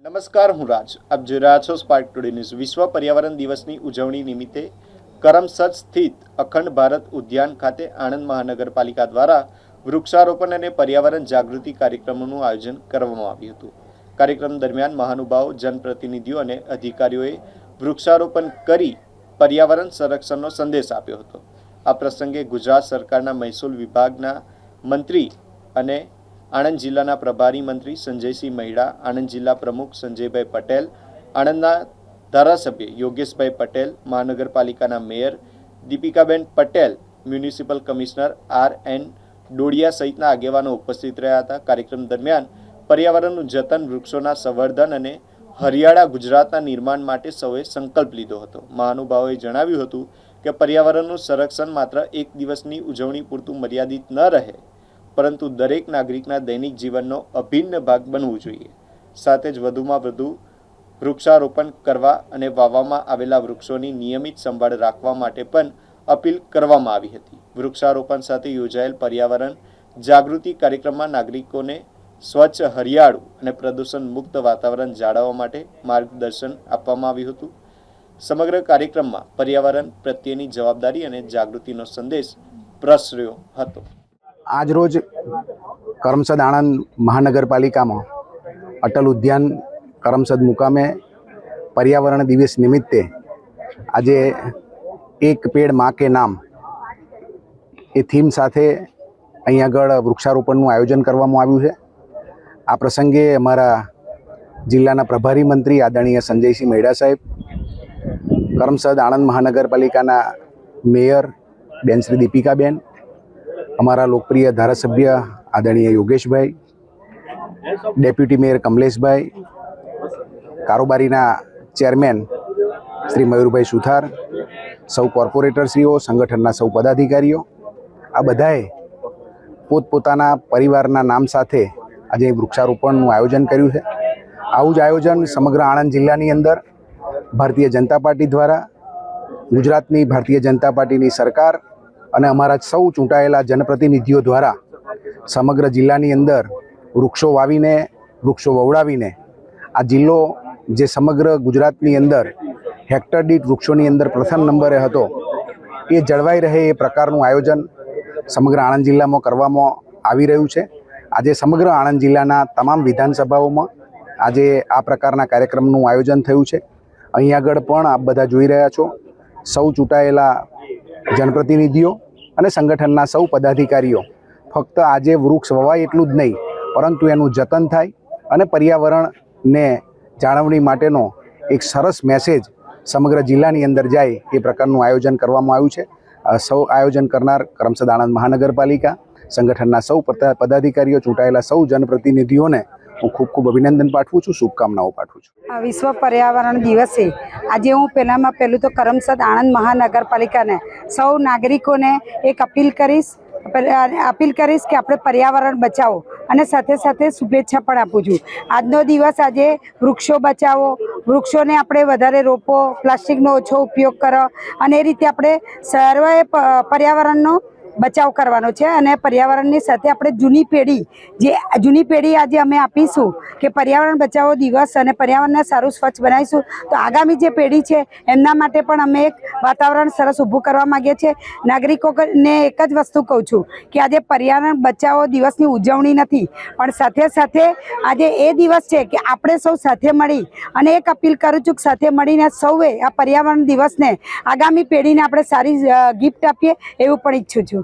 નમસ્કાર, હું રાજ. આપ જોઈ રહ્યા છો સ્પાર્ક ટુડે ન્યૂઝ. વિશ્વ પર્યાવરણ દિવસની ઉજવણી નિમિત્તે કરમસદ સ્થિત અખંડ ભારત ઉદ્યાન ખાતે આણંદ મહાનગરપાલિકા દ્વારા વૃક્ષારોપણ અને પર્યાવરણ જાગૃતિ કાર્યક્રમોનું આયોજન કરવામાં આવ્યું હતું. કાર્યક્રમ દરમિયાન મહાનુભાવો, જનપ્રતિનિધિઓ અને અધિકારીઓએ વૃક્ષારોપણ કરી પર્યાવરણ સંરક્ષણનો સંદેશ આપ્યો હતો. આ પ્રસંગે ગુજરાત સરકારના મહેસૂલ વિભાગના મંત્રી અને આણંદ જિલ્લાના પ્રભારી મંત્રી સંજયસિંહ મહિડા, આણંદ જિલ્લા પ્રમુખ સંજયભાઈ પટેલ, આણંદના ધારાસભ્ય યોગેશભાઈ પટેલ, મહાનગરપાલિકાના mayor Dipikaben Patel, municipal commissioner R.N. Dodiya સહિતના આગેવાનો ઉપસ્થિત રહ્યા હતા. કાર્યક્રમ દરમિયાન પર્યાવરણનું જતન, વૃક્ષોના સંવર્ધન અને હરિયાળા ગુજરાતના નિર્માણ માટે સૌએ સંકલ્પ લીધો હતો. મહાનુભાવોએ જણાવ્યું હતું કે પર્યાવરણનું સંરક્ષણ માત્ર એક દિવસની ઉજવણી પૂરતું મર્યાદિત ન રહે, પરંતુ દરેક નાગરિકના દૈનિક જીવનનો અભિન્ન ભાગ બનવું જોઈએ. સાથે જ વધુમાં વધુ વૃક્ષારોપણ કરવા અને વાવવામાં આવેલા વૃક્ષોની નિયમિત સંભાળ રાખવા માટે પણ અપીલ કરવામાં આવી હતી. વૃક્ષારોપણ સાથે યોજાયેલ પર્યાવરણ જાગૃતિ કાર્યક્રમમાં નાગરિકોને સ્વચ્છ, હરિયાળું અને પ્રદૂષણ મુક્ત વાતાવરણ જાળવવા માટે માર્ગદર્શન આપવામાં આવ્યું હતું. સમગ્ર કાર્યક્રમમાં પર્યાવરણ પ્રત્યેની જવાબદારી અને જાગૃતિનો સંદેશ પ્રસર્યો હતો. આજરોજ કરમસદ આણંદ મહાનગરપાલિકામાં અટલ ઉદ્યાન કરમસદ મુકામે પર્યાવરણ દિવસ નિમિત્તે આજે એક પેડ માં કે નામ એ થીમ સાથે અહીં આગળ વૃક્ષારોપણનું આયોજન કરવામાં આવ્યું છે. આ પ્રસંગે અમારા જિલ્લાના પ્રભારી મંત્રી આદરણીય સંજયસિંહ મહિડા સાહેબ, કરમસદ આણંદ મહાનગરપાલિકાના મેયર બેન શ્રી દીપિકાબેન, અમારા લોકપ્રિય ધારાસભ્ય આદરણીય યોગેશભાઈ, ડેપ્યુટી મેયર કમલેશભાઈ, કારોબારીના ચેરમેન શ્રી મયુરભાઈ સુથાર, સૌ કોર્પોરેટરશ્રીઓ, સંગઠનના સૌ પદાધિકારીઓ, આ બધાએ પોતપોતાના પરિવારના નામ સાથે આજે વૃક્ષારોપણનું આયોજન કર્યું છે. આવું જ આયોજન સમગ્ર આણંદ જિલ્લાની અંદર ભારતીય જનતા પાર્ટી દ્વારા, ગુજરાતની ભારતીય જનતા પાર્ટીની સરકાર અને અમારા સૌ ચૂંટાયેલા જનપ્રતિનિધિઓ દ્વારા સમગ્ર જિલ્લાની અંદર વૃક્ષો વાવીને, વૃક્ષો વવડાવીને આ જિલ્લો જે સમગ્ર ગુજરાતની અંદર હેક્ટર દીઠ વૃક્ષોની અંદર પ્રથમ નંબરે હતો, એ જળવાઈ રહે એ પ્રકારનું આયોજન સમગ્ર આણંદ જિલ્લામાં કરવામાં આવી રહ્યું છે. આજે સમગ્ર આણંદ જિલ્લાના તમામ વિધાનસભાઓમાં આજે આ પ્રકારના કાર્યક્રમનું આયોજન થયું છે. અહીં આગળ પણ આપ બધા જોઈ રહ્યા છો, સૌ ચૂંટાયેલા જનપ્રતિનિધિઓ અને સંગઠનના સૌ પદાધિકારીઓ ફક્ત આજે વૃક્ષ વવાય એટલું જ નહીં, પરંતુ એનું જતન થાય અને પર્યાવરણને જાળવણી માટેનો એક સરસ મેસેજ સમગ્ર જિલ્લાની અંદર જાય એ પ્રકારનું આયોજન કરવામાં આવ્યું છે. સૌ આયોજન કરનાર કરમસદ આણંદ મહાનગરપાલિકા, સંગઠનના સૌ પદાધિકારીઓ, ચૂંટાયેલા સૌ જનપ્રતિનિધિઓને હું ખૂબ ખૂબ અભિનંદન પાઠવું છું, શુભકામનાઓ પાઠવું છું. વિશ્વ પર્યાવરણ દિવસે આજે હું પહેલું તો કરમસદ આણંદ મહાનગરપાલિકાને સૌ નાગરિકોને એક અપીલ કરીશ કે આપણે પર્યાવરણ બચાવો અને સાથે સાથે શુભેચ્છા પણ આપું છું. આજનો દિવસ આજે વૃક્ષો બચાવો, વૃક્ષોને આપણે વધારે રોપો, પ્લાસ્ટિકનો ઓછો ઉપયોગ કરો અને એ રીતે આપણે સર્વે પર્યાવરણનો બચાવ કરવાનો છે. અને પર્યાવરણની સાથે આપણે જૂની પેઢી આજે અમે આપીશું કે પર્યાવરણ બચાવો દિવસ અને પર્યાવરણને સારું સ્વચ્છ બનાવીશું, તો આગામી જે પેઢી છે એમના માટે પણ અમે એક વાતાવરણ સરસ ઊભું કરવા માગીએ છીએ. નાગરિકોને એક જ વસ્તુ કહું છું કે આજે પર્યાવરણ બચાવો દિવસની ઉજવણી નથી, પણ સાથે સાથે આજે એ દિવસ છે કે આપણે સૌ સાથે મળી અને એક અપીલ કરું છું કે સાથે મળીને સૌએ આ પર્યાવરણ દિવસને આગામી પેઢીને આપણે સારી ગિફ્ટ આપીએ એવું પણ ઈચ્છું છું.